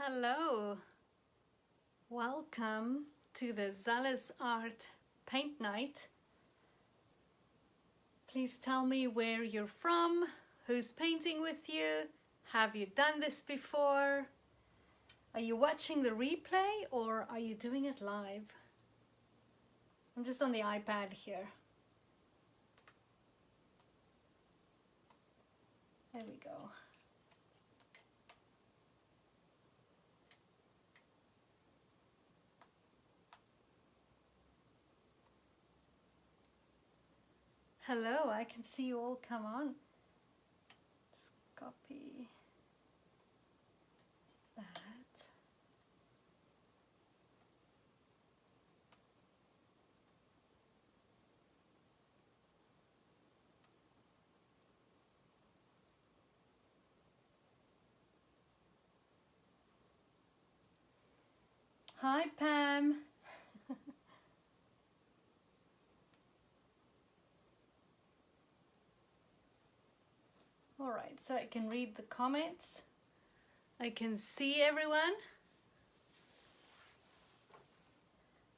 Hello, welcome to the Zealous Art Paint Night. Please tell me where you're from, who's painting with you, have you done this before, are you watching the replay or are you doing it live? I'm just on the iPad here. There we go. Hello, I can see you all come on. Let's copy that. Hi, Pam. All right, so I can read the comments. I can see everyone.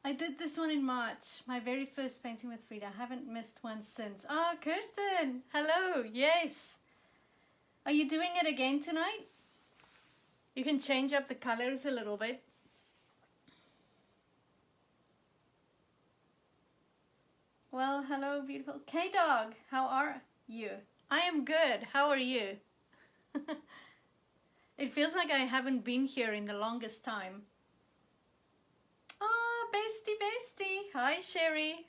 I did this one in March, my very first painting with Frida. I haven't missed one since. Oh, Kirsten, hello, yes. Are you doing it again tonight? You can change up the colors a little bit. Well, hello, beautiful. K-Dog, how are you? I am good. How are you? It feels like I haven't been here in the longest time. Oh, bestie, bestie. Hi, Sherry.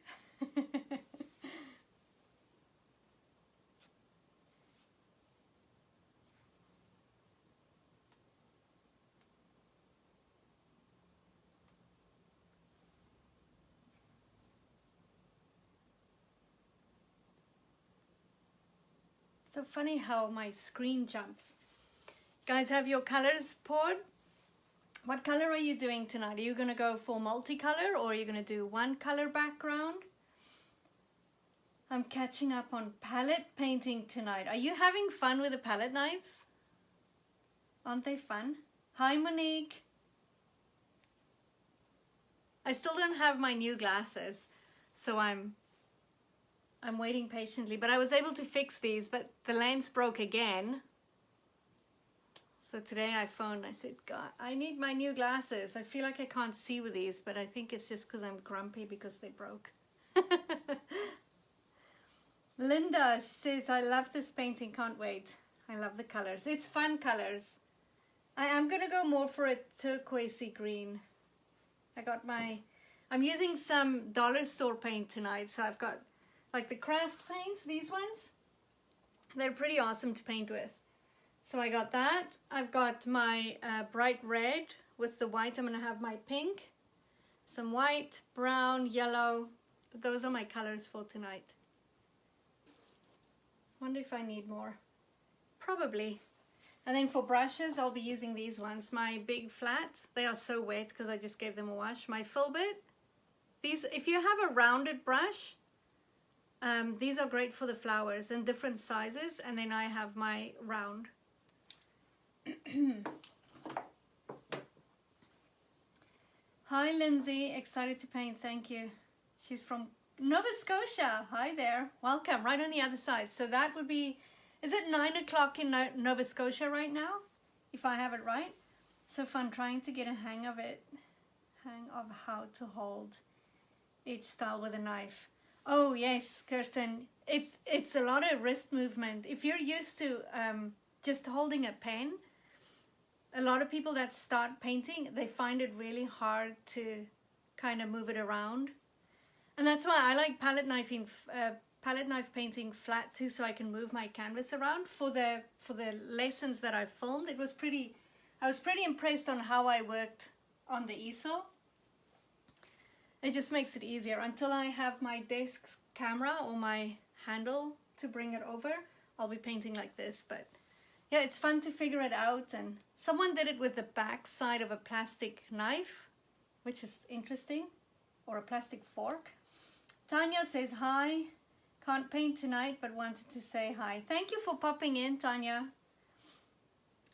So funny how my screen jumps. Guys, have your colors poured? What color are you doing tonight? Are you going to go for multicolor or are you going to do one color background? I'm catching up on palette painting tonight. Are you having fun with the palette knives? Aren't they fun? Hi, Monique. I still don't have my new glasses, so I'm waiting patiently, but I was able to fix these, but the lens broke again. So today I phoned, I said, God, I need my new glasses. I feel like I can't see with these, but I think it's just because I'm grumpy because they broke. Linda says, I love this painting, can't wait. I love the colors. It's fun colors. I am going to go more for a turquoisey green. I'm using some dollar store paint tonight, so I've got like the craft paints, these ones. They're pretty awesome to paint with. So I got that. I've got my bright red with the white. I'm going to have my pink, some white, brown, yellow. But those are my colors for tonight. Wonder if I need more. Probably. And then for brushes, I'll be using these ones. My big flat. They are so wet because I just gave them a wash. My filbert. These, if you have a rounded brush, these are great for the flowers in different sizes. And then I have my round. Hi, Lindsay. Excited to paint. Thank you. She's from Nova Scotia. Hi there. Welcome. Right on the other side. So that would be, is it 9 o'clock in Nova Scotia right now? If I have it right. So fun trying to get a hang of it. Hang of how to hold each style with a knife. Oh yes, Kirsten. It's a lot of wrist movement. If you're used to just holding a pen, a lot of people that start painting, they find it really hard to kind of move it around. And that's why I like palette knife painting flat too, so I can move my canvas around. For the lessons that I filmed, I was pretty impressed on how I worked on the easel. It just makes it easier. Until I have my desk camera or my handle to bring it over, I'll be painting like this. But yeah, it's fun to figure it out. And someone did it with the back side of a plastic knife, which is interesting, or a plastic fork. Tanya says hi. Can't paint tonight, but wanted to say hi. Thank you for popping in, Tanya.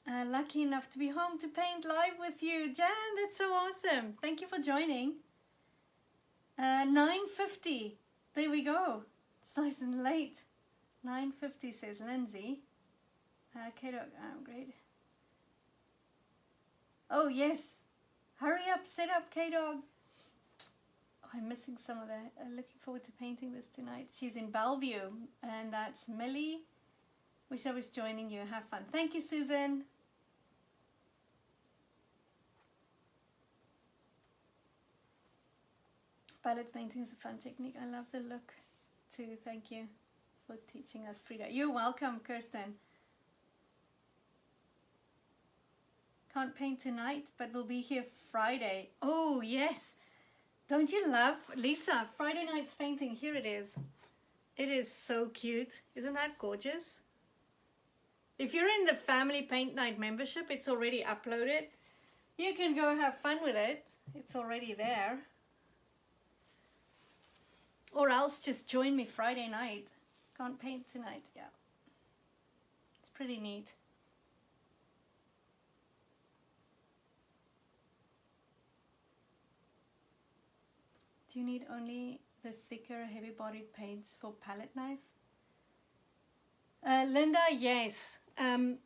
Lucky enough to be home to paint live with you. Jan, that's so awesome. Thank you for joining. 9:50. There we go. It's nice and late. 9:50 says Lindsay. Kato, great. Oh, yes. Hurry up, set up, K-Dog. Oh, I'm missing some of that. Looking forward to painting this tonight. She's in Bellevue, and that's Millie. Wish I was joining you. Have fun. Thank you, Susan. Palette painting is a fun technique. I love the look too. Thank you for teaching us, Frida. You're welcome, Kirsten. Can't paint tonight, but we'll be here Friday. Oh, yes. Don't you love, Lisa, Friday night's painting? Here it is. It is so cute. Isn't that gorgeous? If you're in the family paint night membership, it's already uploaded. You can go have fun with it. It's already there. Or else just join me Friday night. Can't paint tonight. Yeah. It's pretty neat. Do you need only the thicker, heavy-bodied paints for palette knife? Linda, yes. I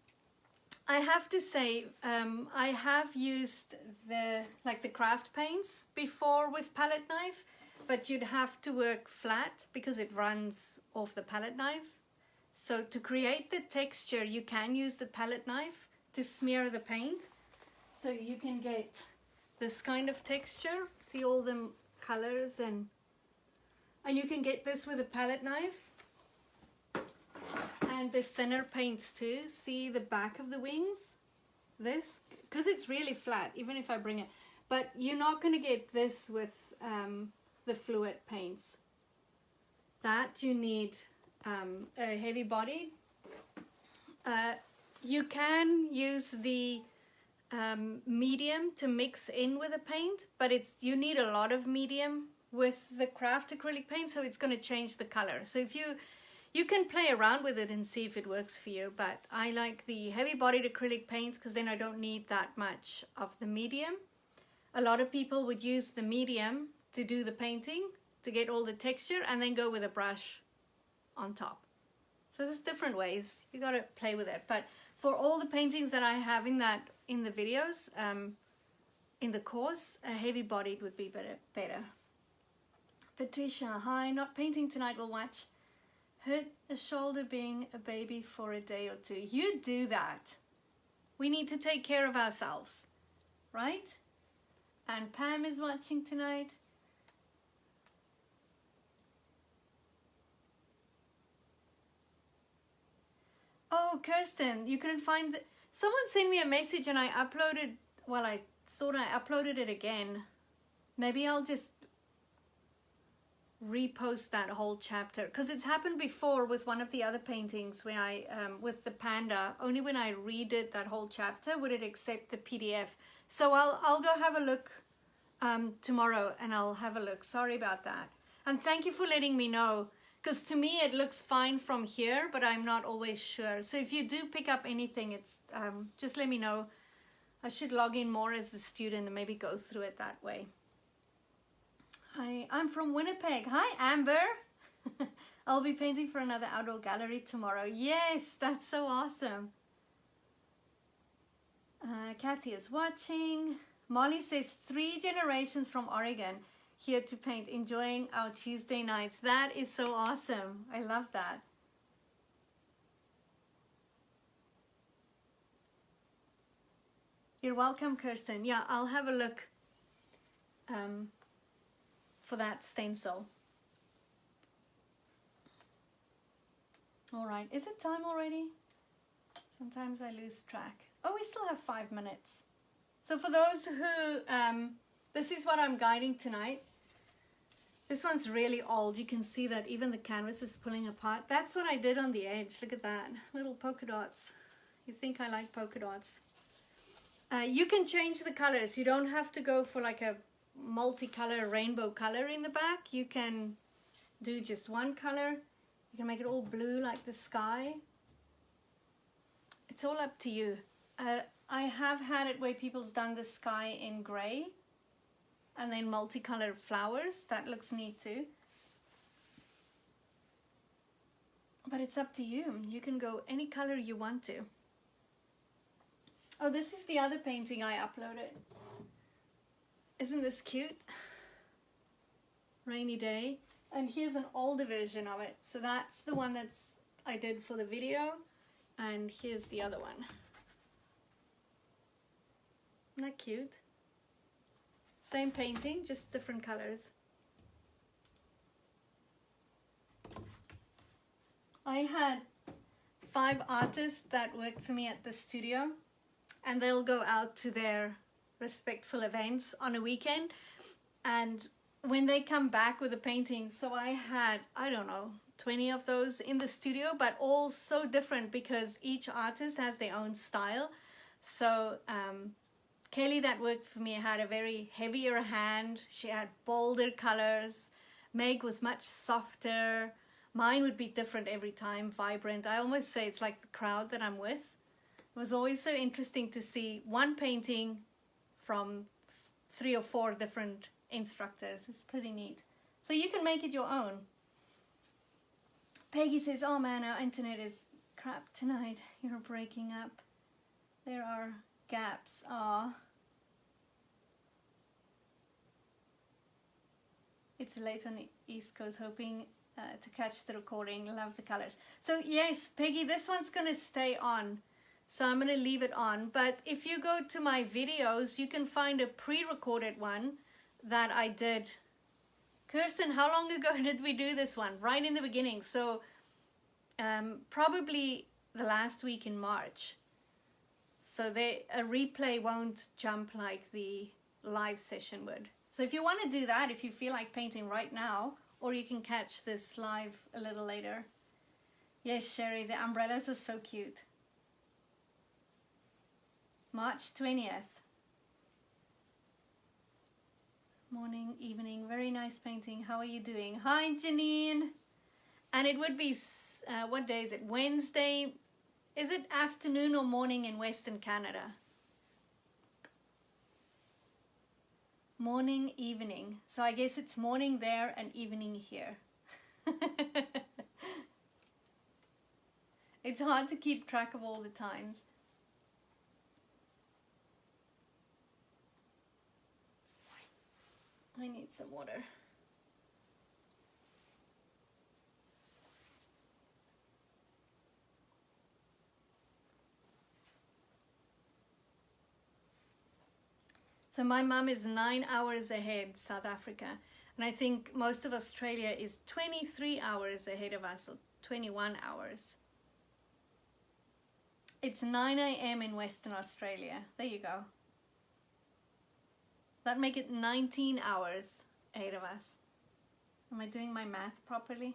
have to say, I have used the craft paints before with palette knife, but you'd have to work flat because it runs off the palette knife. So to create the texture, you can use the palette knife to smear the paint. So you can get this kind of texture. See all the colors, and you can get this with a palette knife. And the thinner paints too. See the back of the wings? This, because it's really flat, even if I bring it. But you're not going to get this with the fluid paints. That you need a heavy body. You can use the medium to mix in with the paint, but you need a lot of medium with the craft acrylic paint, so it's going to change the color. So if you can play around with it and see if it works for you, but I like the heavy bodied acrylic paints because then I don't need that much of the medium. A lot of people would use the medium to do the painting to get all the texture and then go with a brush on top. So there's different ways. You got to play with it. But for all the paintings that I have in the videos, in the course, a heavy bodied would be better. Patricia, hi, not painting tonight, we'll watch. Hurt a shoulder being a baby for a day or two. You do that. We need to take care of ourselves, right? And Pam is watching tonight. Oh, Kirsten, you couldn't find someone sent me a message and I uploaded, well, I thought I uploaded it again. Maybe I'll just repost that whole chapter, because it's happened before with one of the other paintings where I, with the panda, only when I redid that whole chapter would it accept the PDF. So I'll go have a look tomorrow and I'll have a look. Sorry about that. And thank you for letting me know. Because to me it looks fine from here, but I'm not always sure. So if you do pick up anything, it's just let me know. I should log in more as the student and maybe go through it that way. Hi, I'm from Winnipeg. Hi, Amber. I'll be painting for another outdoor gallery tomorrow. Yes, that's so awesome. Kathy is watching. Molly says 3 generations from Oregon. Here to paint, enjoying our Tuesday nights. That is so awesome. I love that. You're welcome, Kirsten. Yeah, I'll have a look for that stencil. All right, is it time already? Sometimes I lose track. Oh, we still have 5 minutes. So for those who, this is what I'm guiding tonight. This one's really old. You can see that even the canvas is pulling apart. That's what I did on the edge. Look at that. Little polka dots. You think I like polka dots. You can change the colors. You don't have to go for like a multicolor rainbow color in the back. You can do just one color. You can make it all blue like the sky. It's all up to you. I have had it where people's done the sky in grey and then multicolored flowers. That looks neat too. But it's up to you. You can go any color you want to. Oh, this is the other painting I uploaded. Isn't this cute? Rainy day. And here's an older version of it. So that's the one I did for the video. And here's the other one. Isn't that cute? Same painting, just different colors. I had 5 artists that worked for me at the studio, and they'll go out to their respectful events on a weekend, and when they come back with a painting, so I had, I don't know, 20 of those in the studio, but all so different because each artist has their own style. So Kelly that worked for me had a very heavier hand. She had bolder colors. Meg was much softer. Mine would be different every time, vibrant. I almost say it's like the crowd that I'm with. It was always so interesting to see one painting from 3 or 4 different instructors. It's pretty neat. So you can make it your own. Peggy says, oh man, our internet is crap tonight. You're breaking up. There are gaps. Aw. It's late on the East Coast, hoping to catch the recording. Love the colors. So yes, Peggy, this one's going to stay on. So I'm going to leave it on. But if you go to my videos, you can find a pre-recorded one that I did. Kirsten, how long ago did we do this one? Right in the beginning. So probably the last week in March. So a replay won't jump like the live session would. So if you want to do that, if you feel like painting right now, or you can catch this live a little later. Yes, Sherry, the umbrellas are so cute. March 20th. Morning, evening, very nice painting. How are you doing? Hi, Janine. And it would be, what day is it? Wednesday. Is it afternoon or morning in Western Canada? Morning, evening. So I guess it's morning there and evening here. It's hard to keep track of all the times. I need some water. So my mum is 9 hours ahead, South Africa. And I think most of Australia is 23 hours ahead of us, or 21 hours. It's 9 a.m. in Western Australia. There you go. That'd make it 19 hours ahead of us. Am I doing my math properly?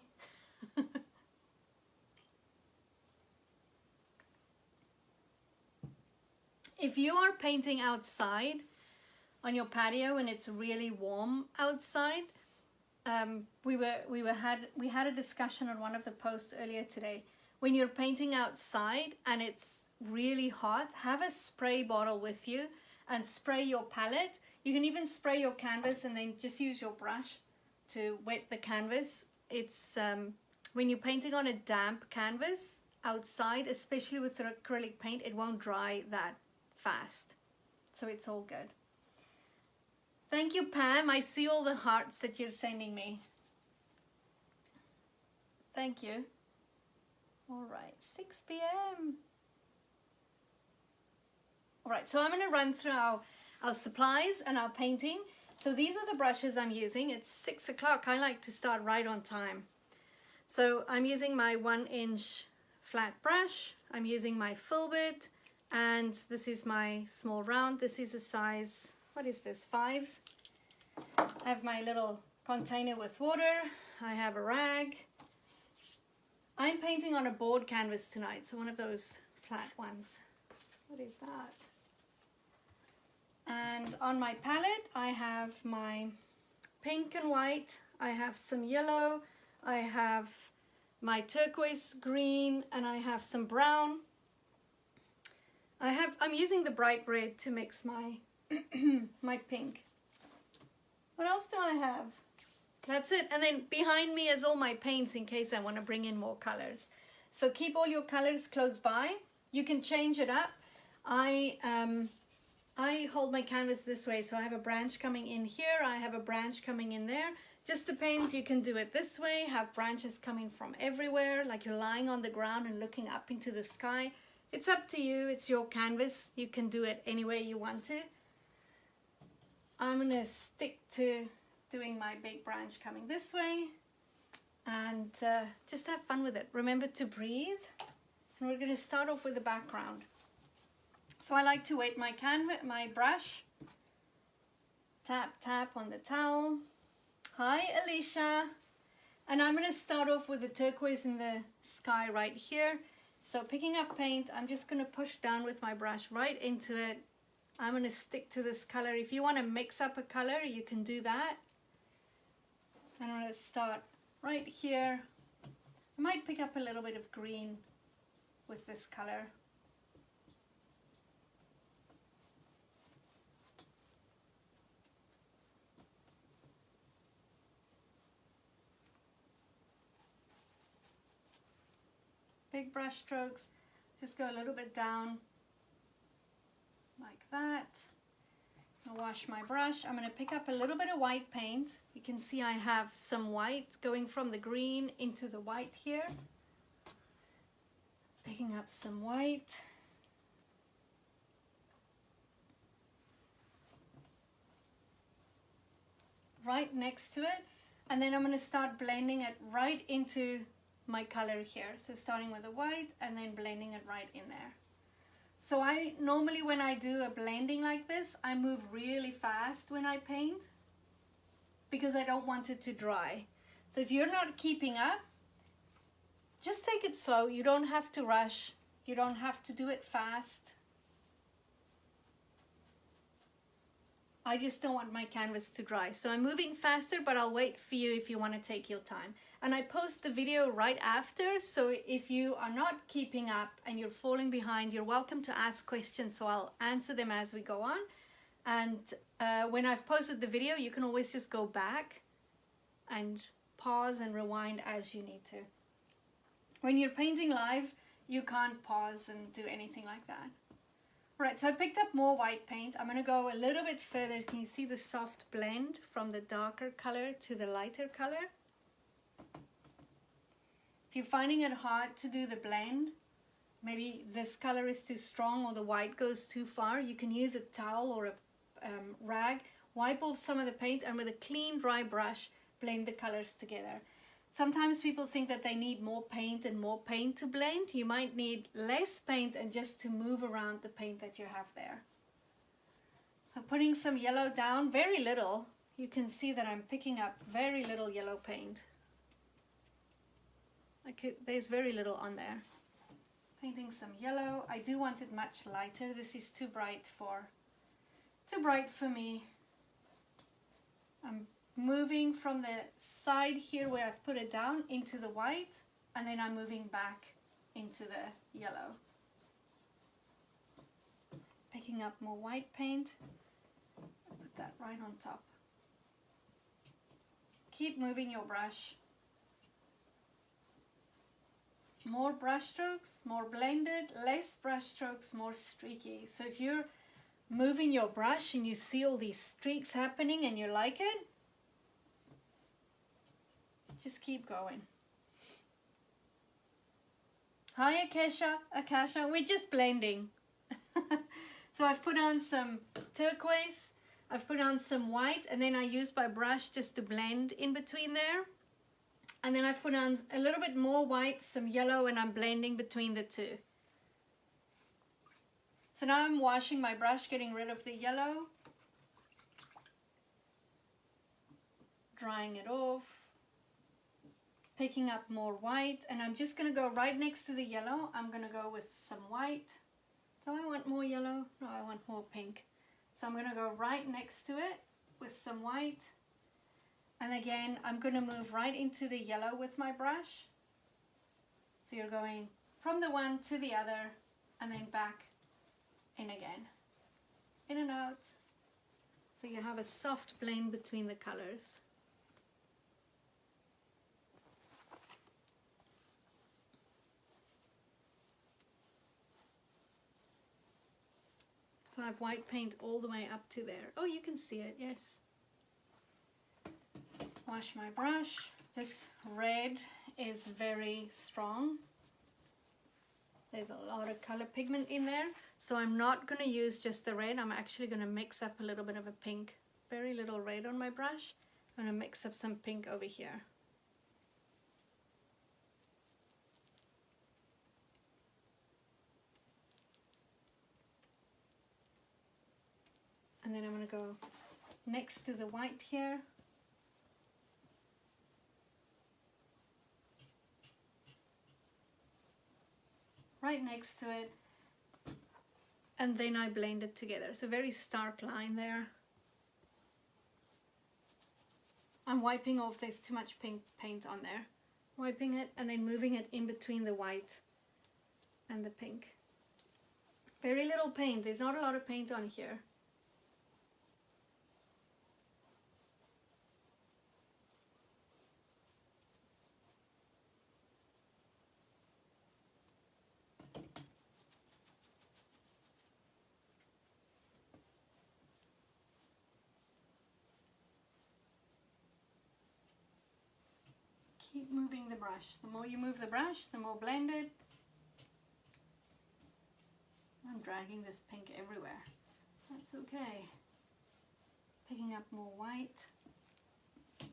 If you are painting outside on your patio and it's really warm outside, we had a discussion on one of the posts earlier today. When you're painting outside and it's really hot, have a spray bottle with you and spray your palette. You can even spray your canvas and then just use your brush to wet the canvas. It's when you're painting on a damp canvas outside, especially with acrylic paint, it won't dry that fast. So it's all good. Thank you, Pam. I see all the hearts that you're sending me. Thank you. All right, 6 p.m. All right, so I'm going to run through our supplies and our painting. So these are the brushes I'm using. It's 6 o'clock. I like to start right on time. So I'm using my 1-inch flat brush. I'm using my filbert, and this is my small round. This is a size, what is this, 5? I have my little container with water. I have a rag. I'm painting on a board canvas tonight, so one of those flat ones. What is that? And on my palette, I have my pink and white. I have some yellow. I have my turquoise green, and I have some brown. I'm using the bright red to mix my my pink. What else do I have? That's it. And then behind me is all my paints in case I want to bring in more colors. So keep all your colors close by. You can change it up. I hold my canvas this way, so I have a branch coming in here, I have a branch coming in there. Just depends, you can do it this way, have branches coming from everywhere, like you're lying on the ground and looking up into the sky. It's up to you, it's your canvas. You can do it any way you want to. I'm gonna stick to doing my big branch coming this way and just have fun with it. Remember to breathe. And we're gonna start off with the background. So I like to wet my brush. Tap, tap on the towel. Hi, Alicia. And I'm gonna start off with the turquoise in the sky right here. So picking up paint, I'm just gonna push down with my brush right into it. I'm gonna stick to this color. If you wanna mix up a color, you can do that. And I'm gonna start right here. I might pick up a little bit of green with this color. Big brush strokes, just go a little bit down like that. I'll wash my brush. I'm going to pick up a little bit of white paint. You can see I have some white going from the green into the white here. Picking up some white. Right next to it. And then I'm going to start blending it right into my color here. So starting with the white and then blending it right in there. So I normally, when I do a blending like this, I move really fast when I paint because I don't want it to dry. So if you're not keeping up, just take it slow. You don't have to rush. You don't have to do it fast. I just don't want my canvas to dry. So I'm moving faster, but I'll wait for you if you want to take your time. And I post the video right after, so if you are not keeping up and you're falling behind, you're welcome to ask questions, so I'll answer them as we go on. And when I've posted the video, you can always just go back and pause and rewind as you need to. When you're painting live, you can't pause and do anything like that. Right, so I picked up more white paint. I'm gonna go a little bit further. Can you see the soft blend from the darker color to the lighter color? If you're finding it hard to do the blend, maybe this color is too strong or the white goes too far, you can use a towel or a rag, wipe off some of the paint, and with a clean dry brush, blend the colors together. Sometimes people think that they need more paint to blend. You might need less paint and just to move around the paint that you have there. So putting some yellow down, very little. You can see that I'm picking up very little yellow paint. There's very little on there. Painting some yellow. I do want it much lighter. This is too bright for me. I'm moving from the side here where I've put it down into the white, and then I'm moving back into the yellow. Picking up more white paint. Put that right on top. Keep moving your brush. More brush strokes, more blended, less brush strokes, more streaky. So if you're moving your brush and you see all these streaks happening and you like it, just keep going. Hi Akasha, we're just blending. So I've put on some turquoise, I've put on some white, and then I use my brush just to blend in between there. And then I've put on a little bit more white, some yellow, and I'm blending between the two. So now I'm washing my brush, getting rid of the yellow. Drying it off. Picking up more white, and I'm just going to go right next to the yellow. I'm going to go with some white. Do I want more yellow? No, I want more pink. So I'm going to go right next to it with some white. And again, I'm going to move right into the yellow with my brush. So you're going from the one to the other and then back in again, in and out, so you have a soft blend between the colors. So I have white paint all the way up to there. Oh, you can see it, yes. Wash my brush. This red is very strong. There's a lot of color pigment in there. So I'm not going to use just the red. I'm actually going to mix up a little bit of a pink. Very little red on my brush. I'm going to mix up some pink over here. And then I'm going to go next to the white here. Right next to it. And then I blend it together. It's a very stark line there. I'm wiping off, there's too much pink paint on there. Wiping it and then moving it in between the white and the pink. Very little paint, there's not a lot of paint on here. Keep moving the brush. The more you move the brush, the more blended. I'm dragging this pink everywhere. That's okay. Picking up more white. I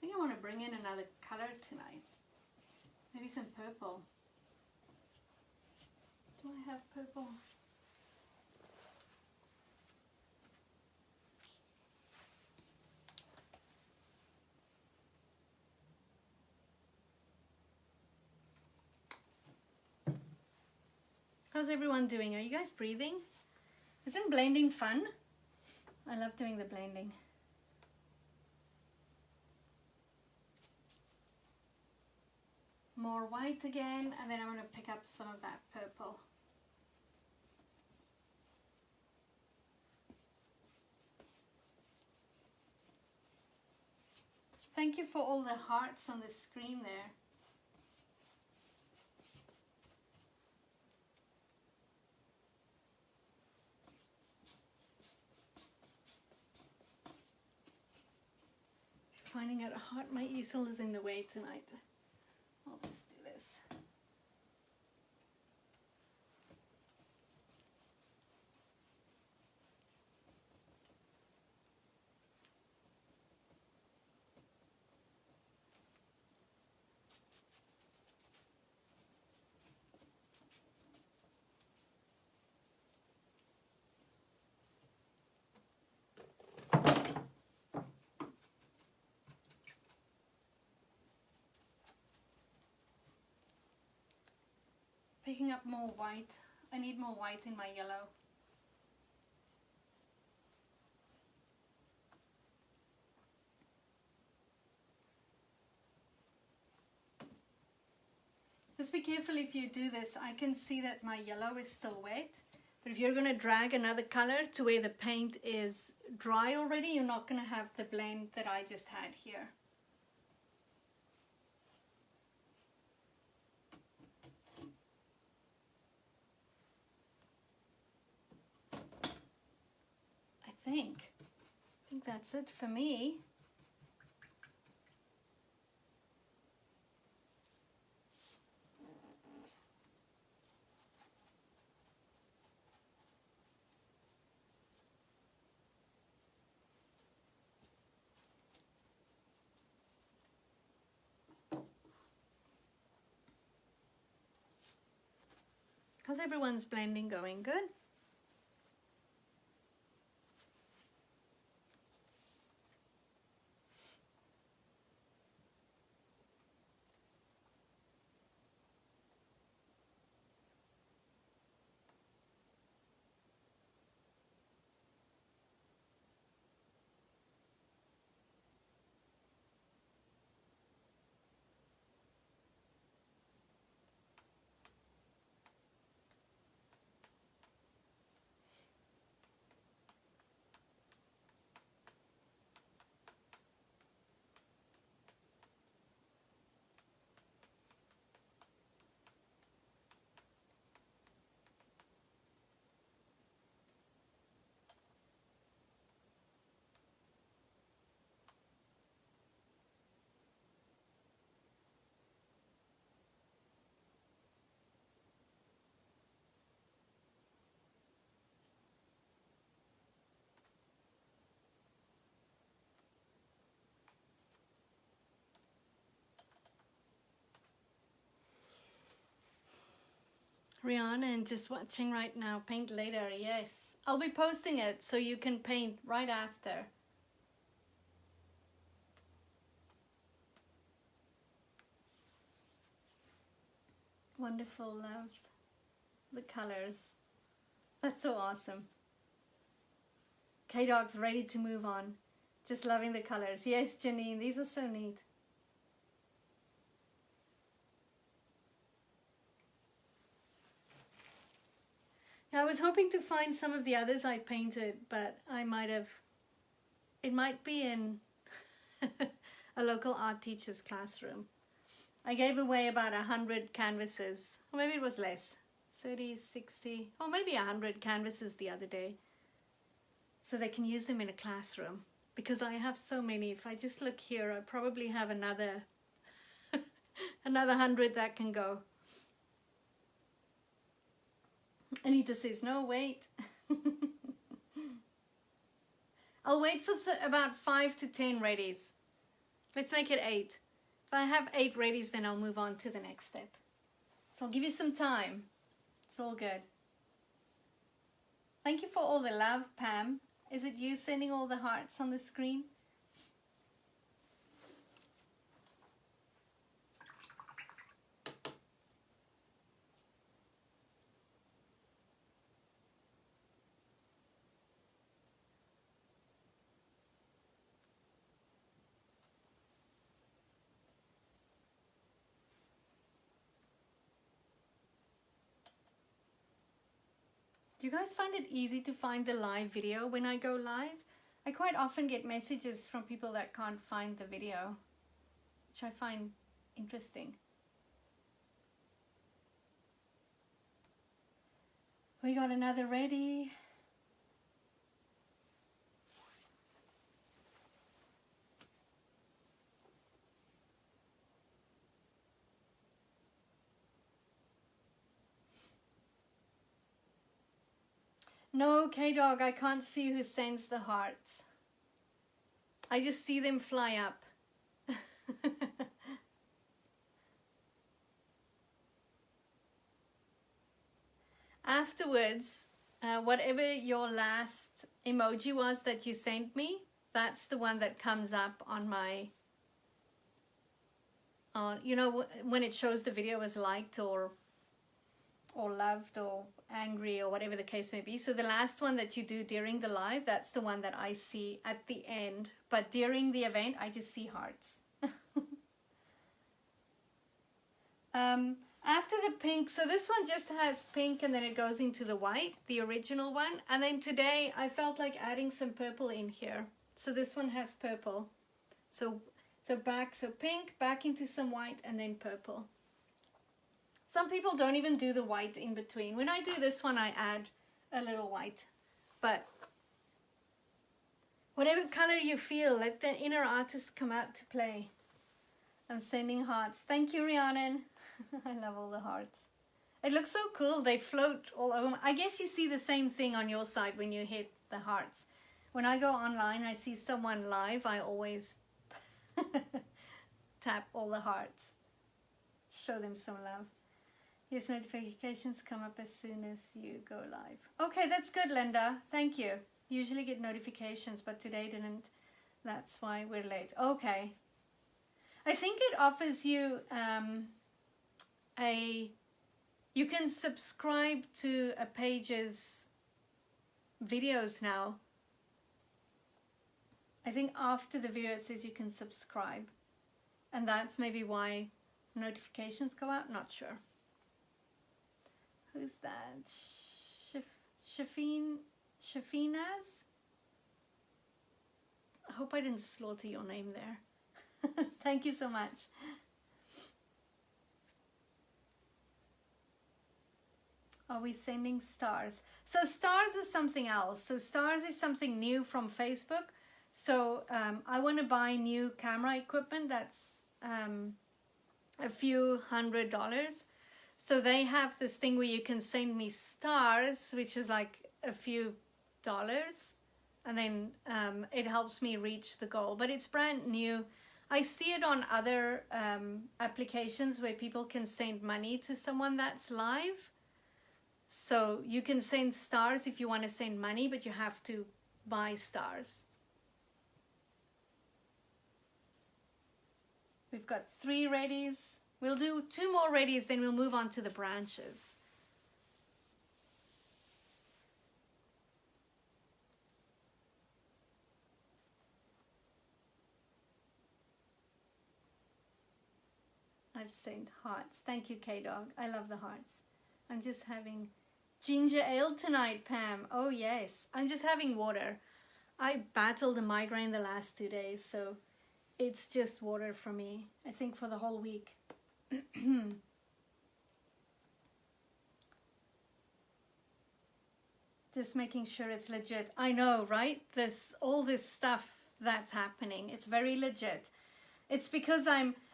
think I want to bring in another color tonight. Maybe some purple. Do I have purple? How's everyone doing? Are you guys breathing? Isn't blending fun? I love doing the blending. More white again, and then I'm going to pick up some of that purple. Thank you for all the hearts on the screen there. Finding it hard, my easel is in the way tonight. I'll just do this. Picking up more white. I need more white in my yellow. Just be careful if you do this. I can see that my yellow is still wet. But if you're going to drag another color to where the paint is dry already, you're not going to have the blend that I just had here. I think that's it for me. How's everyone's blending going? Good? Rihanna, and just watching right now. Paint later, yes. I'll be posting it so you can paint right after. Wonderful, loves the colors. That's so awesome. K-Dog's ready to move on. Just loving the colors. Yes, Janine, these are so neat. I was hoping to find some of the others I painted, but I might have, it might be in a local art teacher's classroom. I gave away about 100 canvases, or maybe it was less, 30, 60, or maybe 100 canvases the other day. So they can use them in a classroom, because I have so many. If I just look here, I probably have another, another 100 that can go. Anita says, no, wait. I'll wait for about 5 to 10 readies. Let's make it 8. If I have 8 readies, then I'll move on to the next step. So I'll give you some time. It's all good. Thank you for all the love, Pam. Is it you sending all the hearts on the screen? Do you guys find it easy to find the live video when I go live? I quite often get messages from people that can't find the video, which I find interesting. We got another ready. No, K-Dog, I can't see who sends the hearts. I just see them fly up. Afterwards, whatever your last emoji was that you sent me, that's the one that comes up on my, you know, when it shows the video as liked or loved or angry or whatever the case may be. So the last one that you do during the live, that's the one that I see at the end. But during the event, I just see hearts. After the pink, so this one just has pink and then it goes into the white, the original one. And then today I felt like adding some purple in here. So this one has purple. So pink, back into some white and then purple. Some people don't even do the white in between. When I do this one, I add a little white. But whatever color you feel, let the inner artist come out to play. I'm sending hearts. Thank you, Rhiannon. I love all the hearts. It looks so cool. They float all over. I guess you see the same thing on your side when you hit the hearts. When I go online, I see someone live, I always tap all the hearts. Show them some love. Yes, notifications come up as soon as you go live. Okay, that's good, Linda. Thank you. Usually get notifications, but today didn't. That's why we're late. Okay. I think it offers you you can subscribe to a page's videos now. I think after the video it says you can subscribe. And that's maybe why notifications go out. Not sure. Who's that? Shafinaz? I hope I didn't slaughter your name there. Thank you so much. Are we sending stars? So stars is something else. So stars is something new from Facebook. So I want to buy new camera equipment that's a few $100s. So they have this thing where you can send me stars, which is like a few dollars. And then it helps me reach the goal. But it's brand new. I see it on other applications where people can send money to someone that's live. So you can send stars if you want to send money, but you have to buy stars. We've got 3 readies. We'll do 2 more readies, then we'll move on to the branches. I've sent hearts. Thank you, K-Dog. I love the hearts. I'm just having ginger ale tonight, Pam. Oh, yes. I'm just having water. I battled a migraine the last 2 days, so it's just water for me, I think, for the whole week. Just making sure it's legit. I know, right? All this stuff that's happening, it's very legit. It's because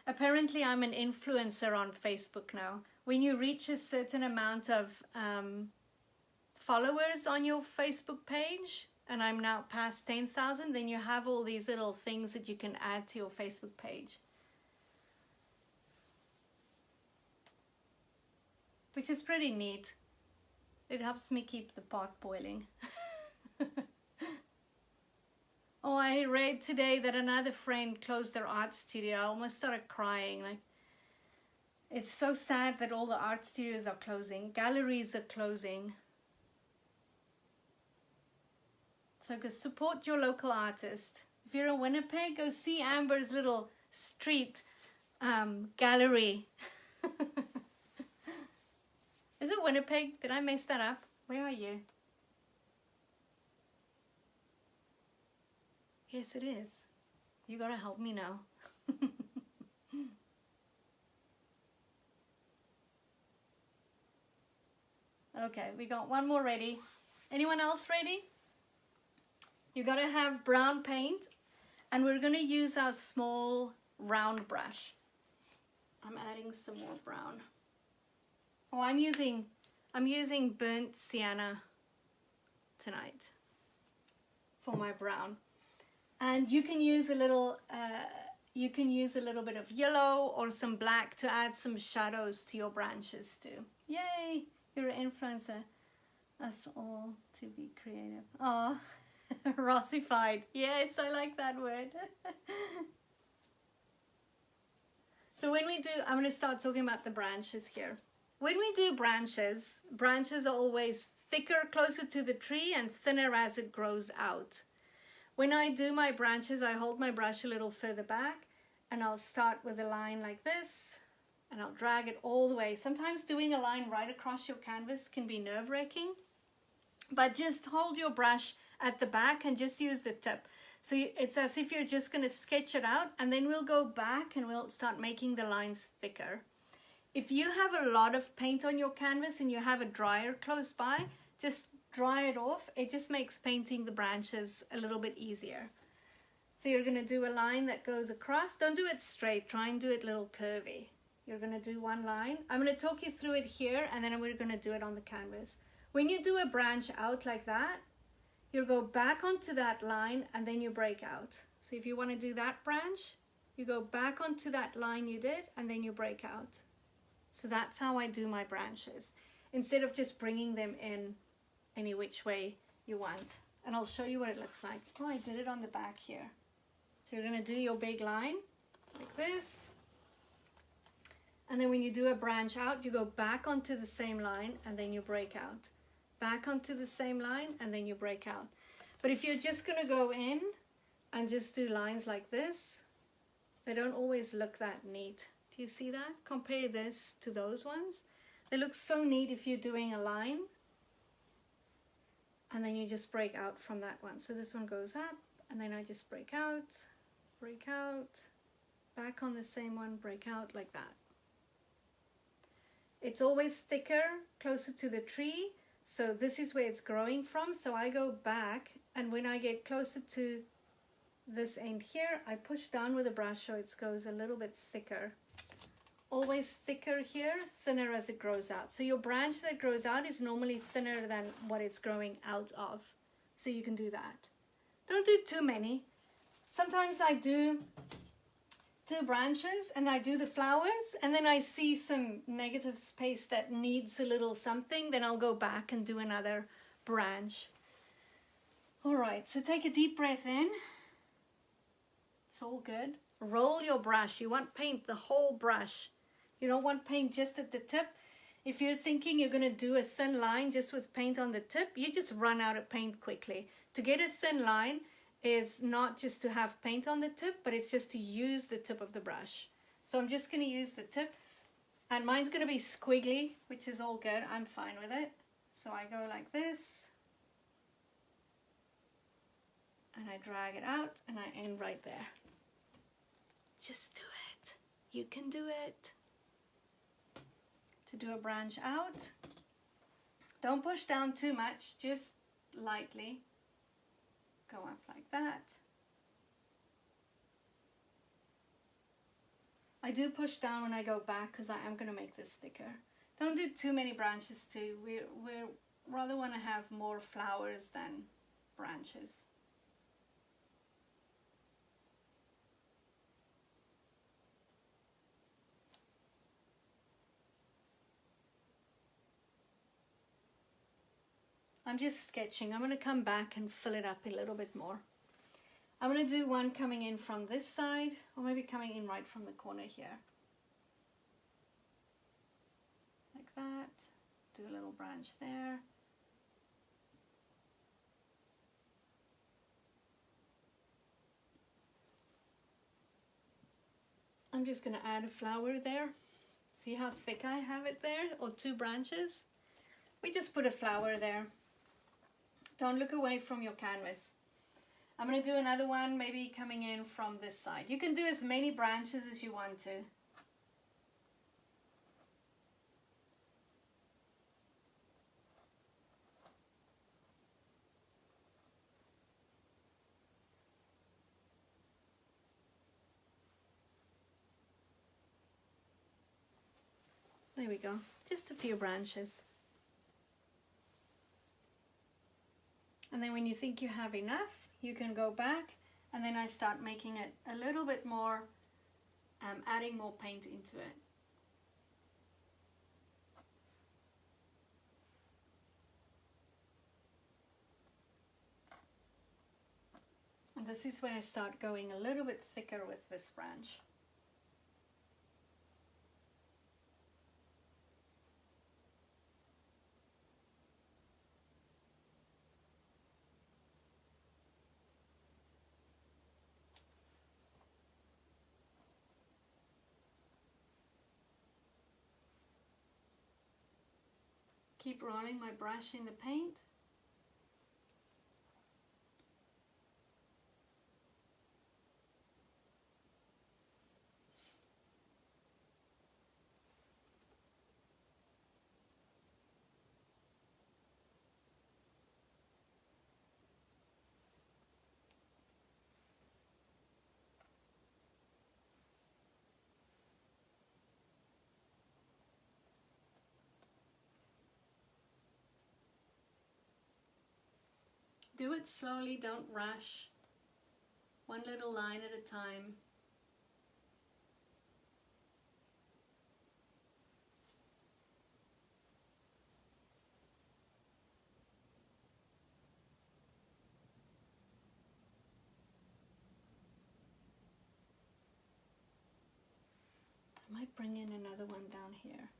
apparently I'm an influencer on Facebook now. When you reach a certain amount of followers on your Facebook page, and I'm now past 10,000, then you have all these little things that you can add to your Facebook page. Which is pretty neat. It helps me keep the pot boiling. Oh, I read today that another friend closed their art studio. I almost started crying. Like, it's so sad that all the art studios are closing. Galleries are closing. So go support your local artist. If you're in Winnipeg, go see Amber's little street gallery. Is it Winnipeg? Did I mess that up? Where are you? Yes, it is. You gotta help me now. Okay, we got 1 more ready. Anyone else ready? You gotta have brown paint, and we're gonna use our small round brush. I'm adding some more brown. Oh, I'm using burnt sienna tonight for my brown. And you can use a little bit of yellow or some black to add some shadows to your branches too. Yay, you're an influencer. Us all to be creative. Oh, Rossified. Yes, I like that word. So when we do, I'm going to start talking about the branches here. When we do branches are always thicker closer to the tree and thinner as it grows out. When I do my branches, I hold my brush a little further back and I'll start with a line like this and I'll drag it all the way. Sometimes doing a line right across your canvas can be nerve-wracking, but just hold your brush at the back and just use the tip. So it's as if you're just going to sketch it out, and then we'll go back and we'll start making the lines thicker. If you have a lot of paint on your canvas and you have a dryer close by, just dry it off. It just makes painting the branches a little bit easier. So you're going to do a line that goes across. Don't do it straight. Try and do it a little curvy. You're going to do one line. I'm going to talk you through it here, and then we're going to do it on the canvas. When you do a branch out like that, you'll go back onto that line and then you break out. So if you want to do that branch, you go back onto that line you did and then you break out. So that's how I do my branches, instead of just bringing them in any which way you want. And I'll show you what it looks like. Oh, I did it on the back here. So you're going to do your big line like this. And then when you do a branch out, you go back onto the same line and then you break out. Back onto the same line and then you break out. But if you're just going to go in and just do lines like this, they don't always look that neat. Do you see that? Compare this to those ones. They look so neat if you're doing a line and then you just break out from that one. So this one goes up and then I just break out, back on the same one, break out like that. It's always thicker, closer to the tree. So this is where it's growing from. So I go back, and when I get closer to this end here, I push down with a brush so it goes a little bit thicker. Always thicker here, thinner as it grows out. So your branch that grows out is normally thinner than what it's growing out of. So you can do that. Don't do too many. Sometimes I do do branches and I do the flowers, and then I see some negative space that needs a little something, then I'll go back and do another branch. All right, so take a deep breath in. It's all good. Roll your brush. You want paint the whole brush. You don't want paint just at the tip. If you're thinking you're going to do a thin line just with paint on the tip, you just run out of paint quickly. To get a thin line is not just to have paint on the tip, but it's just to use the tip of the brush. So I'm just going to use the tip, and mine's going to be squiggly, which is all good. I'm fine with it. So I go like this, and I drag it out, and I end right there. Just do it. You can do it. To do a branch out, don't push down too much, just lightly. Go up like that. I do push down when I go back because I am going to make this thicker. Don't do too many branches too. We rather want to have more flowers than branches. I'm just sketching. I'm going to come back and fill it up a little bit more. I'm going to do one coming in from this side, or maybe coming in right from the corner here. Like that. Do a little branch there. I'm just going to add a flower there. See how thick I have it there, or two branches? We just put a flower there. Don't look away from your canvas. I'm going to do another one, maybe coming in from this side. You can do as many branches as you want to. There we go. Just a few branches. And then when you think you have enough, you can go back, and then I start making it a little bit more, adding more paint into it. And this is where I start going a little bit thicker with this branch. Keep rolling my brush in the paint. Do it slowly, don't rush. One little line at a time. I might bring in another one down here.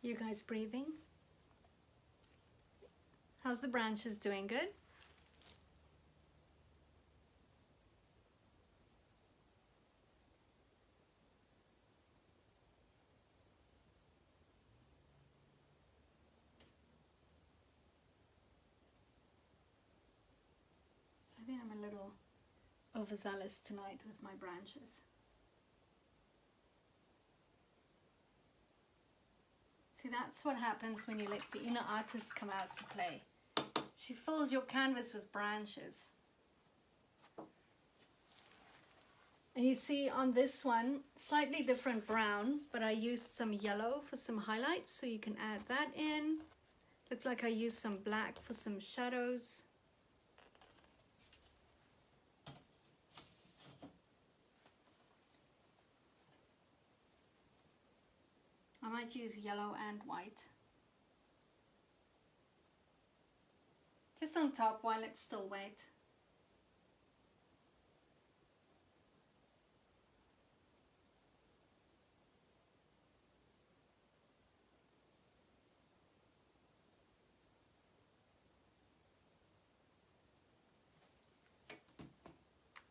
You guys breathing? How's the branches doing? Good? overzealous tonight with my branches. See, that's what happens when you let the inner artist come out to play. She fills your canvas with branches. And you see on this one, slightly different brown, but I used some yellow for some highlights, so you can add that in. Looks like I used some black for some shadows. I might use yellow and white. Just on top while it's still wet.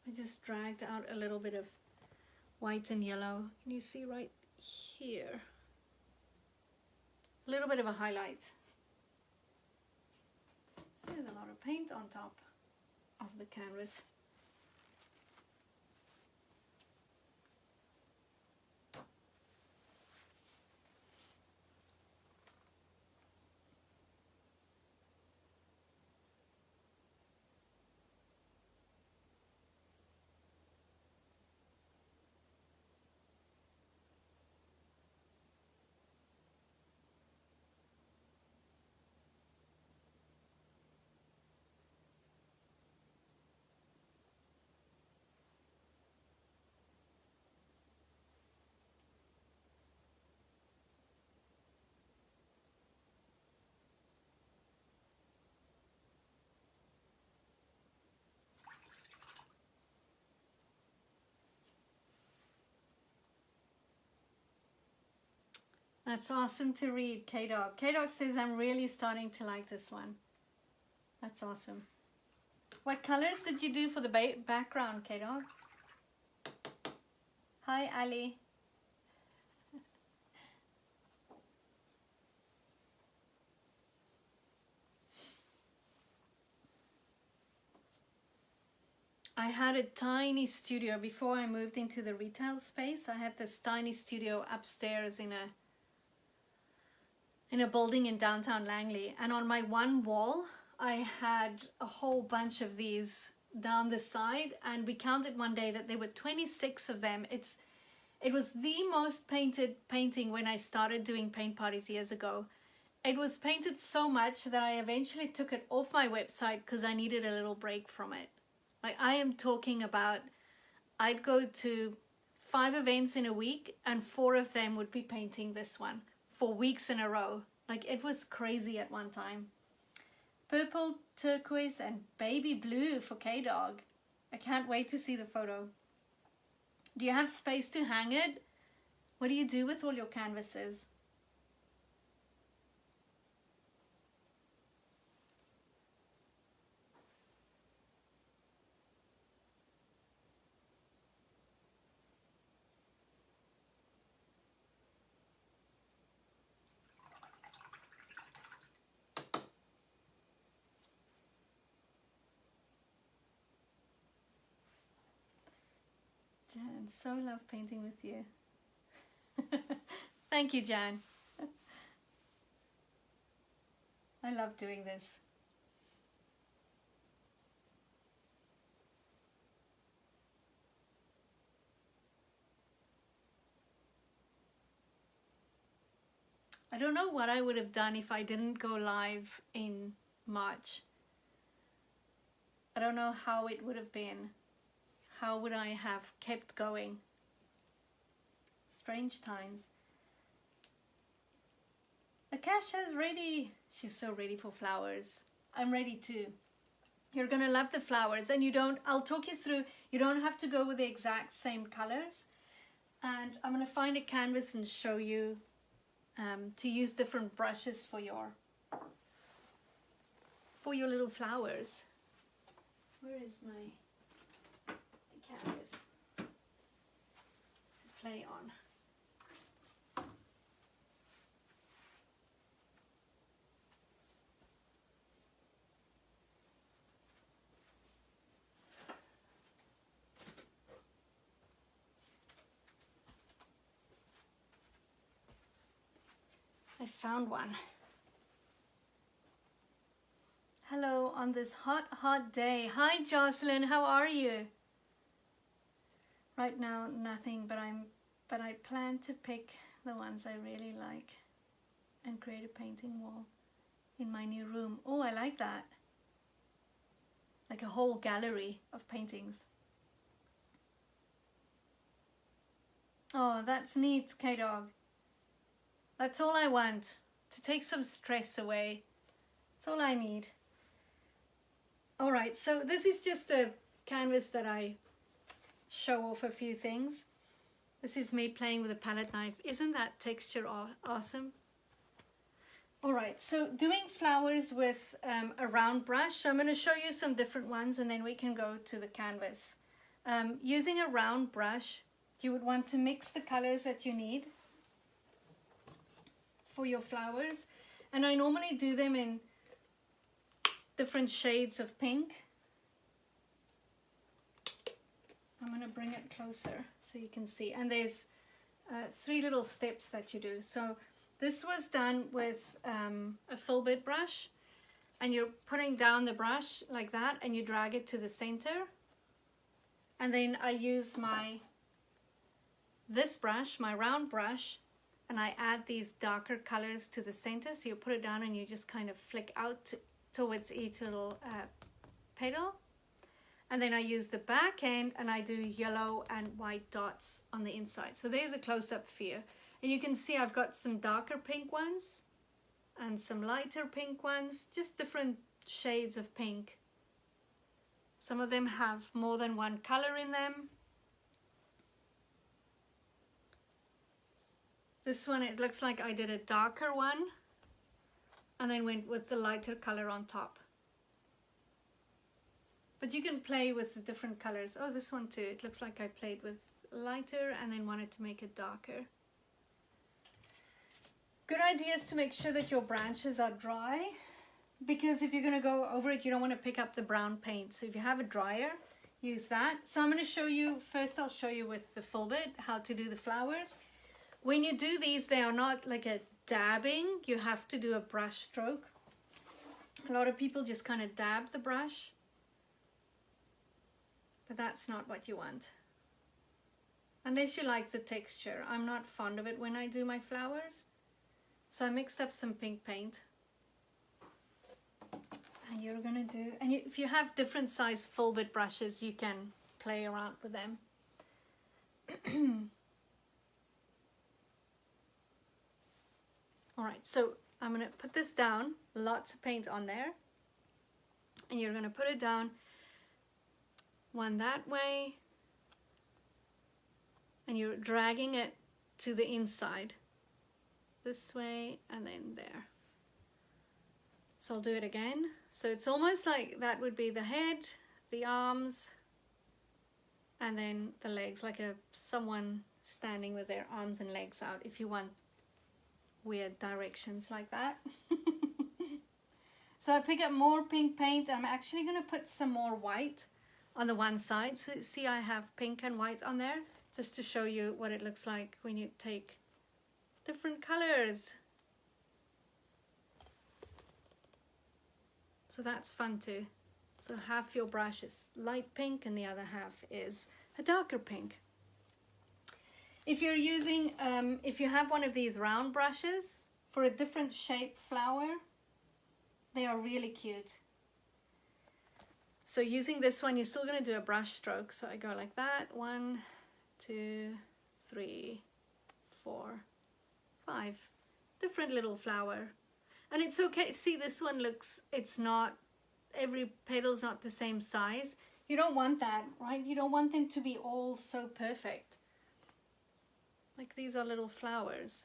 I just dragged out a little bit of white and yellow. Can you see right here? A little bit of a highlight. There's a lot of paint on top of the canvas. That's awesome to read, K-Dog. K-Dog says, I'm really starting to like this one. That's awesome. What colors did you do for the background, K-Dog? Hi, Ali. I had a tiny studio before I moved into the retail space. I had this tiny studio upstairs in a building in downtown Langley, and on my one wall I had a whole bunch of these down the side, and we counted one day that there were 26 of them. It was the most painted painting when I started doing paint parties years ago. It was painted so much that I eventually took it off my website because I needed a little break from it. Like, I am talking about, I'd go to 5 events in a week and 4 of them would be painting this one for weeks in a row. Like, it was crazy at one time. Purple, turquoise, and baby blue for K-Dog. I can't wait to see the photo. Do you have space to hang it? What do you do with all your canvases? Jan, so love painting with you. Thank you, Jan. I love doing this. I don't know what I would have done if I didn't go live in March. I don't know how it would have been. How would I have kept going? Strange times. Akasha's ready. She's so ready for flowers. I'm ready too. You're gonna love the flowers, and I'll talk you through, you don't have to go with the exact same colors. And I'm gonna find a canvas and show you to use different brushes for your little flowers. Where is my canvas to play on? I found one. Hello on this hot, hot day. Hi Jocelyn, how are you? Right now, nothing, but I plan to pick the ones I really like and create a painting wall in my new room. Oh, I like that. Like a whole gallery of paintings. Oh, that's neat, K-Dog. That's all I want, to take some stress away. That's all I need. All right, so this is just a canvas that I show off a few things. This is me playing with a palette knife. Isn't that texture awesome? All right, so doing flowers with a round brush. So I'm going to show you some different ones and then we can go to the canvas. Using a round brush, you would want to mix the colors that you need for your flowers. And I normally do them in different shades of pink. I'm going to bring it closer so you can see. And there's 3 little steps that you do. So this was done with a filbert brush, and you're putting down the brush like that and you drag it to the center. And then I use this brush, my round brush, and I add these darker colors to the center. So you put it down and you just kind of flick out towards each little petal. And then I use the back end and I do yellow and white dots on the inside. So there's a close-up for you. And you can see I've got some darker pink ones and some lighter pink ones, just different shades of pink. Some of them have more than one color in them. This one, it looks like I did a darker one and then went with the lighter color on top. But you can play with the different colors. Oh, this one too. It looks like I played with lighter and then wanted to make it darker. Good idea is to make sure that your branches are dry, because if you're going to go over it, you don't want to pick up the brown paint. So if you have a dryer, use that. So I'm going to show you, first I'll show you with the filbert how to do the flowers. When you do these, they are not like a dabbing. You have to do a brush stroke. A lot of people just kind of dab the brush, but that's not what you want. Unless you like the texture. I'm not fond of it when I do my flowers. So I mixed up some pink paint. And you're gonna do, and if you have different size filbert brushes, you can play around with them. All right, so I'm gonna put this down, lots of paint on there. And you're gonna put it down one that way. And you're dragging it to the inside. This way and then there. So I'll do it again. So it's almost like that would be the head, the arms, and then the legs, like someone standing with their arms and legs out, if you want weird directions like that. So I pick up more pink paint. I'm actually going to put some more white on the one side. So see, I have pink and white on there, just to show you what it looks like when you take different colors. So that's fun too. So half your brush is light pink and the other half is a darker pink. If you're using, if you have one of these round brushes for a different shape flower, they are really cute. So using this one, you're still going to do a brush stroke. So I go like that, 1, 2, 3, 4, 5, different little flower. And it's okay. See, this one looks, it's not, every petal's not the same size. You don't want that, right? You don't want them to be all so perfect. Like these are little flowers.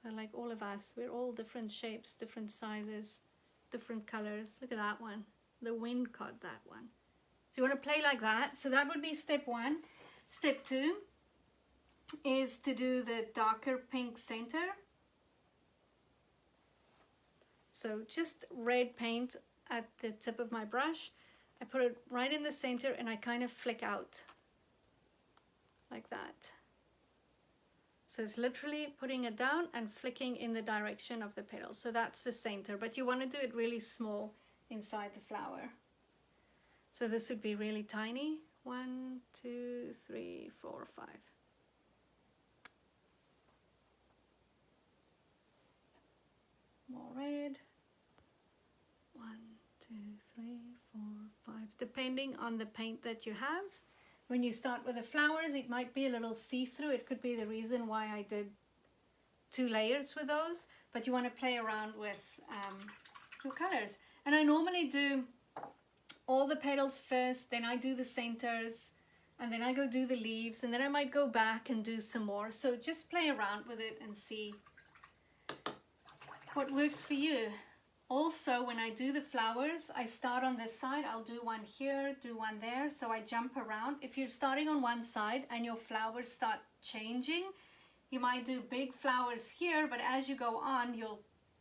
They're like all of us. We're all different shapes, different sizes, different colors. Look at that one. The wind caught that one. So you want to play like that. So that would be step 1. Step 2 is to do the darker pink center. So just red paint at the tip of my brush. I put it right in the center and I kind of flick out like that. So it's literally putting it down and flicking in the direction of the petals. So that's the center, but you want to do it really small inside the flower. So this would be really tiny. 1, 2, 3, 4, 5. More red. 1, 2, 3, 4, 5. Depending on the paint that you have. When you start with the flowers, it might be a little see-through. It could be the reason why I did 2 layers with those. But you want to play around with your colors. And I normally do all the petals first, then I do the centers, and then I go do the leaves, and then I might go back and do some more. So just play around with it and see what works for you. Also, when I do the flowers, I start on this side. I'll do one here, do one there, so I jump around. If you're starting on one side and your flowers start changing, you might do big flowers here, but as you go on, your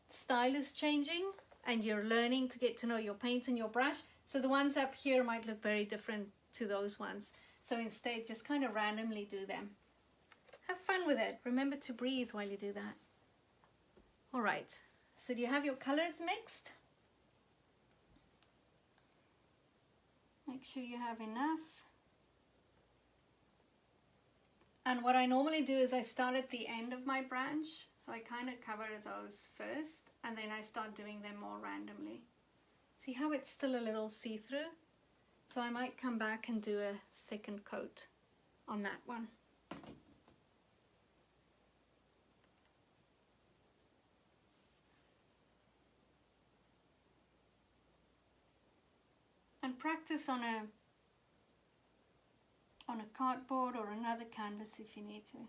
style is changing and you're learning to get to know your paints and your brush. So the ones up here might look very different to those ones. So instead, just kind of randomly do them. Have fun with it. Remember to breathe while you do that. All right. So do you have your colors mixed? Make sure you have enough. And what I normally do is I start at the end of my branch. So I kind of cover those first, and then I start doing them more randomly. See how it's still a little see-through? So I might come back and do a second coat on that one. And practice on a cardboard or another canvas if you need to.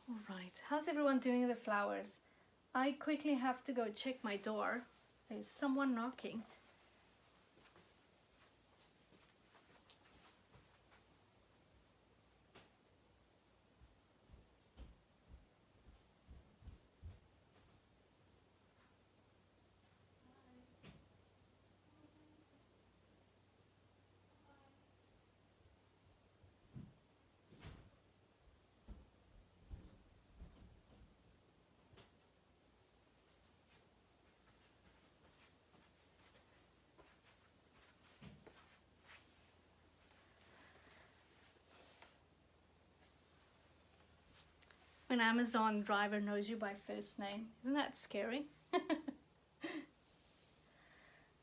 All right, how's everyone doing with the flowers? I quickly have to go check my door. There's someone knocking. An Amazon driver knows you by first name. Isn't that scary?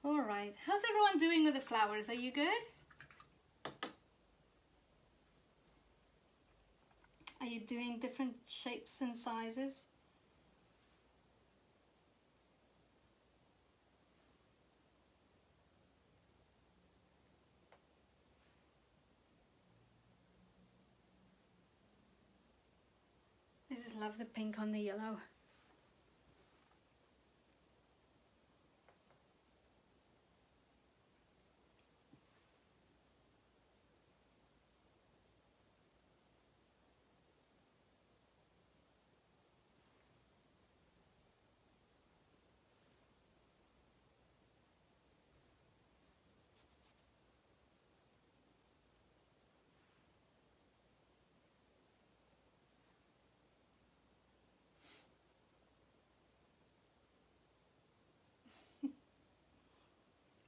All right, how's everyone doing with the flowers? Are you good? Are you doing different shapes and sizes? I just love the pink on the yellow.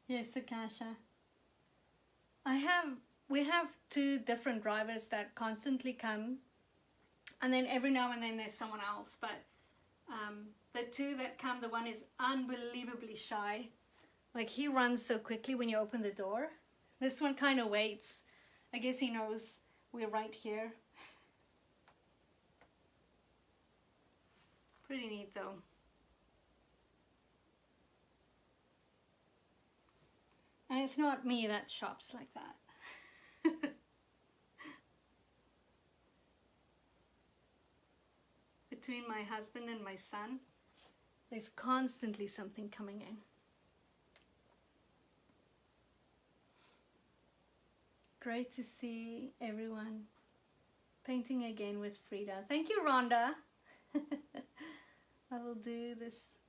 Yes, Akasha. We have 2 different drivers that constantly come, and then every now and then there's someone else, but the 2 that come, the one is unbelievably shy. Like, he runs so quickly when you open the door. This one kind of waits. I guess he knows we're right here. Pretty neat though. And it's not me that shops like that. Between my husband and my son, there's constantly something coming in. Great to see everyone painting again with Frida. Thank you, Rhonda. I will do this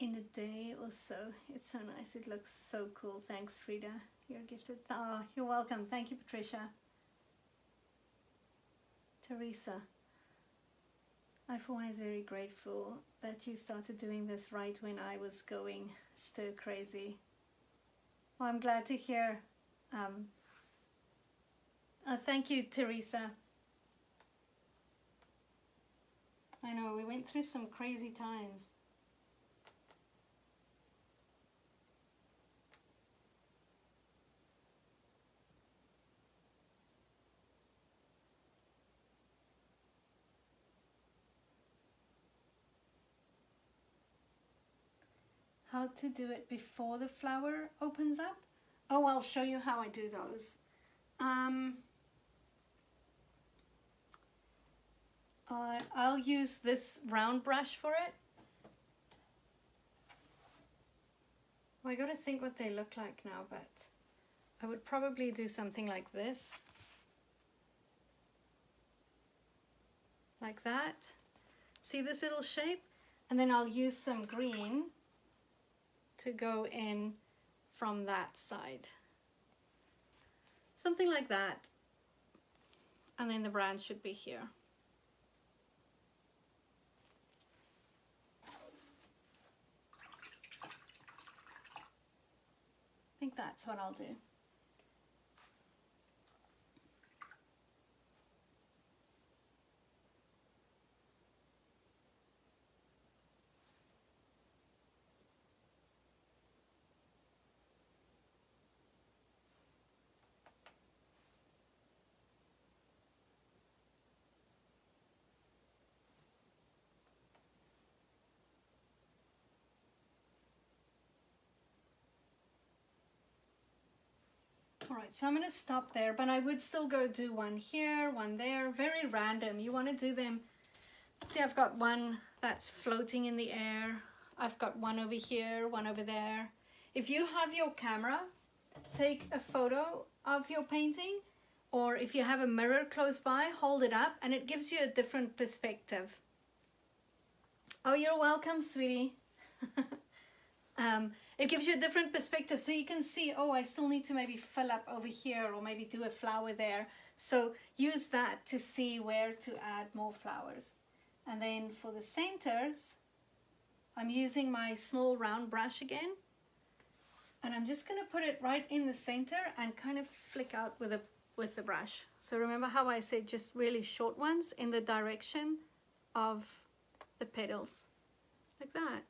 in a day or so. It's so nice. It looks so cool. Thanks, Frida. You're gifted. Oh, you're welcome. Thank you, Patricia. Teresa. I, for one, is very grateful that you started doing this right when I was going stir crazy. Well, I'm glad to hear. Thank you, Teresa. I know, we went through some crazy times. How to do it before the flower opens up? Oh, I'll show you how I do those. I'll use this round brush for it. Well, I gotta think what they look like now, but I would probably do something like this. Like that. See this little shape? And then I'll use some green to go in from that side. Something like that. And then the branch should be here. I think that's what I'll do. Alright, so I'm going to stop there, but I would still go do one here, one there, very random. You want to do them, see I've got one that's floating in the air, I've got one over here, one over there. If you have your camera, take a photo of your painting, or if you have a mirror close by, hold it up and it gives you a different perspective. Oh, you're welcome, sweetie. It gives you a different perspective, so you can see, oh, I still need to maybe fill up over here or maybe do a flower there. So use that to see where to add more flowers. And then for the centers, I'm using my small round brush again. And I'm just going to put it right in the center and kind of flick out with the brush. So remember how I said just really short ones in the direction of the petals. Like that.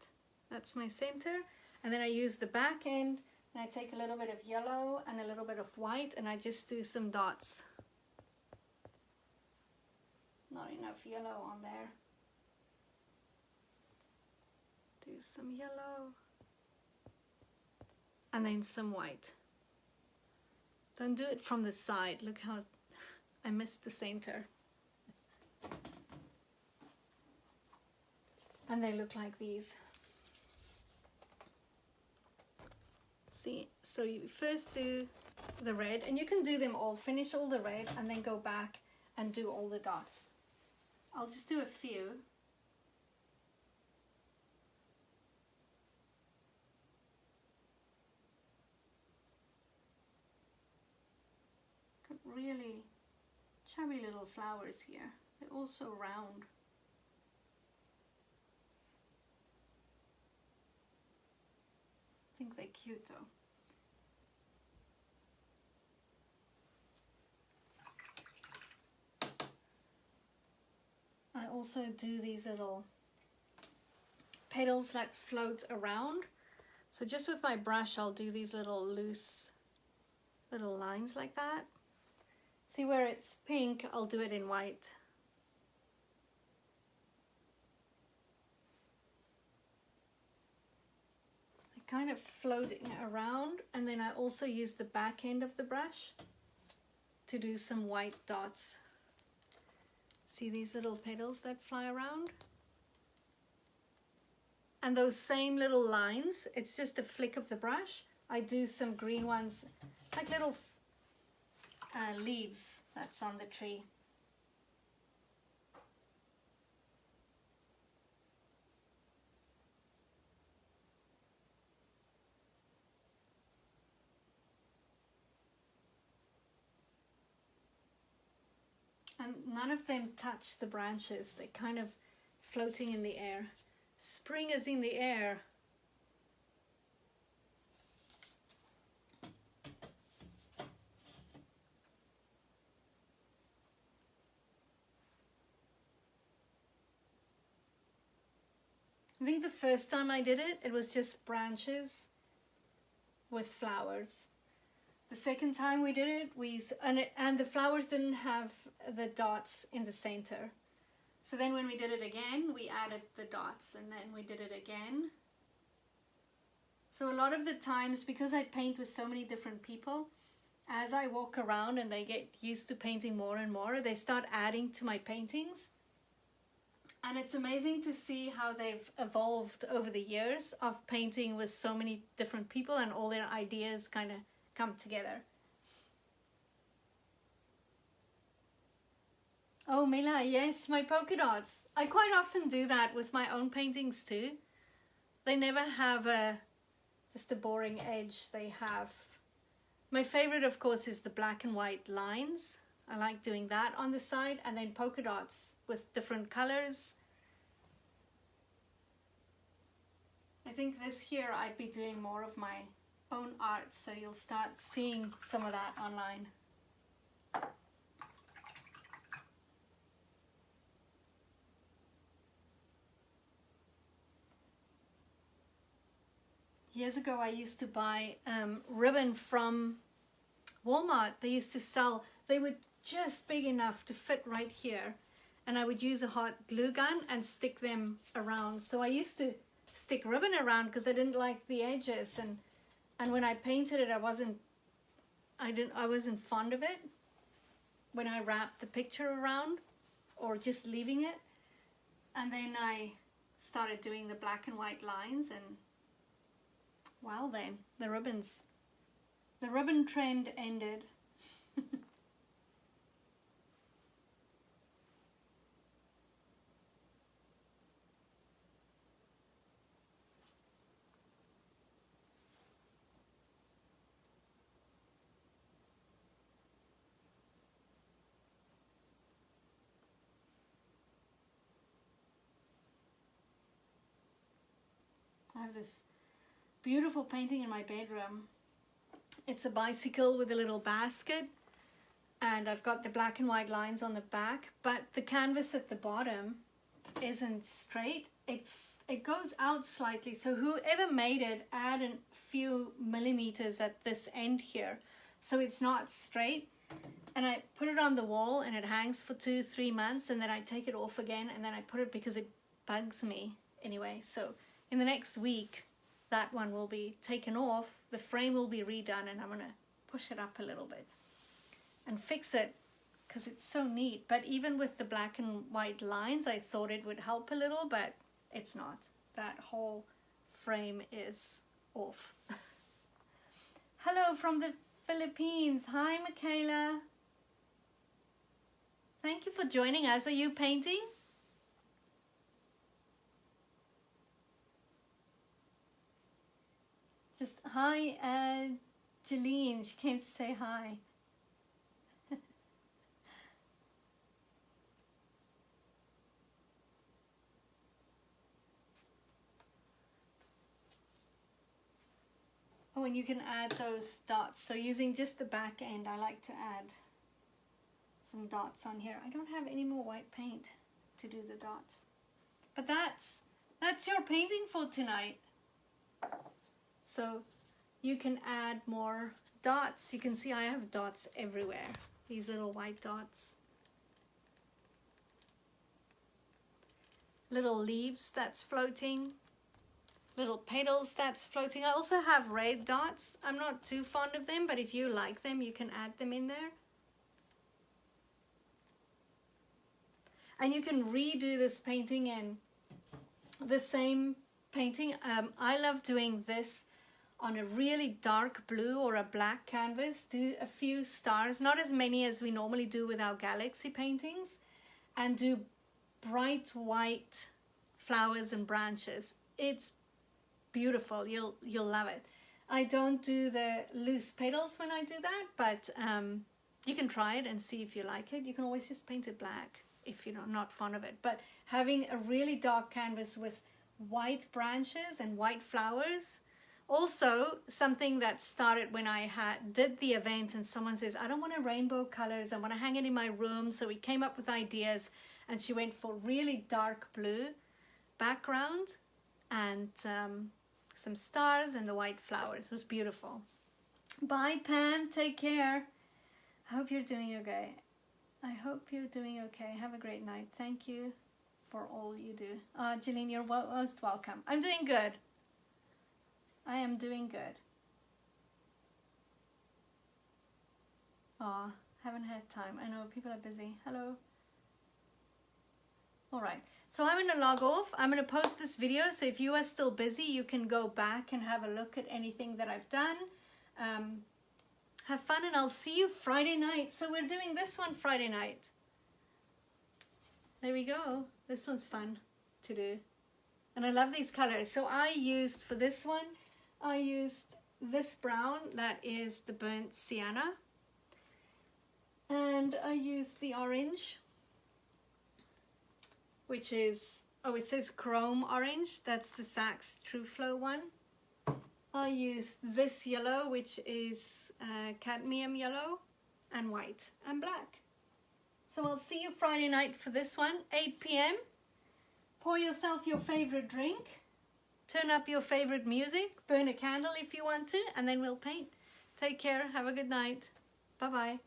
That's my center. And then I use the back end and I take a little bit of yellow and a little bit of white and I just do some dots. Not enough yellow on there. Do some yellow. And then some white. Don't do it from the side. Look how I missed the center. And they look like these. See, so you first do the red, and you can do them all, finish all the red, and then go back and do all the dots. I'll just do a few. Got really chubby little flowers here. They're all so round. I think they're cute though. I also do these little petals that float around. So just with my brush, I'll do these little loose little lines like that. See where it's pink, I'll do it in white. kind of floating around, and then I also use the back end of the brush to do some white dots. See these little petals that fly around? And those same little lines, it's just a flick of the brush. I do some green ones, like little leaves that's on the tree. And none of them touch the branches. They're kind of floating in the air. Spring is in the air. I think the first time I did it, it was just branches with flowers. The second time we did it, and the flowers didn't have the dots in the center. So then when we did it again, we added the dots, and then we did it again. So a lot of the times, because I paint with so many different people, as I walk around and they get used to painting more and more, they start adding to my paintings. And it's amazing to see how they've evolved over the years of painting with so many different people, and all their ideas kind of come together. Oh, Mila, yes, my polka dots. I quite often do that with my own paintings too. They never have just a boring edge. They have... My favorite, of course, is the black and white lines. I like doing that on the side, and then polka dots with different colors. I think this year I'd be doing more of my own art, so you'll start seeing some of that online. Years ago I used to buy ribbon from Walmart. They used to sell, they were just big enough to fit right here, and I would use a hot glue gun and stick them around. So I used to stick ribbon around because I didn't like the edges, and when I painted it, I wasn't fond of it when I wrapped the picture around or just leaving it. And then I started doing the black and white lines, and well, then the ribbon trend ended. I have this beautiful painting in my bedroom. It's a bicycle with a little basket, and I've got the black and white lines on the back, but the canvas at the bottom isn't straight. It goes out slightly, so whoever made it added a few millimeters at this end here, so it's not straight. And I put it on the wall, and it hangs for 2-3 months, and then I take it off again, and then I put it because it bugs me anyway. So in the next week, that one will be taken off, the frame will be redone, and I'm going to push it up a little bit and fix it because it's so neat. But even with the black and white lines, I thought it would help a little, but it's not. That whole frame is off. Hello from the Philippines. Hi, Michaela. Thank you for joining us. Are you painting? Just hi, Jeline. She came to say hi. Oh, and you can add those dots. So using just the back end, I like to add some dots on here. I don't have any more white paint to do the dots. But that's your painting for tonight. So you can add more dots. You can see I have dots everywhere. These little white dots. Little leaves that's floating. little petals that's floating. I also have red dots. I'm not too fond of them, but if you like them, you can add them in there. And you can redo this painting in the same painting. I love doing this on a really dark blue or a black canvas. Do a few stars, not as many as we normally do with our galaxy paintings, and do bright white flowers and branches. It's beautiful. You'll love it. I don't do the loose petals when I do that, but you can try it and see if you like it. You can always just paint it black if you're not fond of it. But having a really dark canvas with white branches and white flowers. Also, something that started when I did the event and someone says, I don't want a rainbow colors, I want to hang it in my room. So we came up with ideas, and she went for really dark blue background and some stars and the white flowers. It was beautiful. Bye, Pam. Take care. I hope you're doing okay. I hope you're doing okay. Have a great night. Thank you for all you do. Jeline, you're most welcome. I'm doing good. I am doing good. Haven't had time. I know people are busy. Hello. All right. So I'm going to log off. I'm going to post this video. So if you are still busy, you can go back and have a look at anything that I've done. Have fun, and I'll see you Friday night. So we're doing this one Friday night. There we go. This one's fun to do. And I love these colors. So I used, for this one, I used this brown, that is the burnt sienna. And I used the orange, which is, oh, it says chrome orange. That's the Sax TrueFlow one. I used this yellow, which is cadmium yellow, and white and black. So I'll see you Friday night for this one, 8 p.m. Pour yourself your favorite drink. Turn up your favorite music, burn a candle if you want to, and then we'll paint. Take care, have a good night. Bye-bye.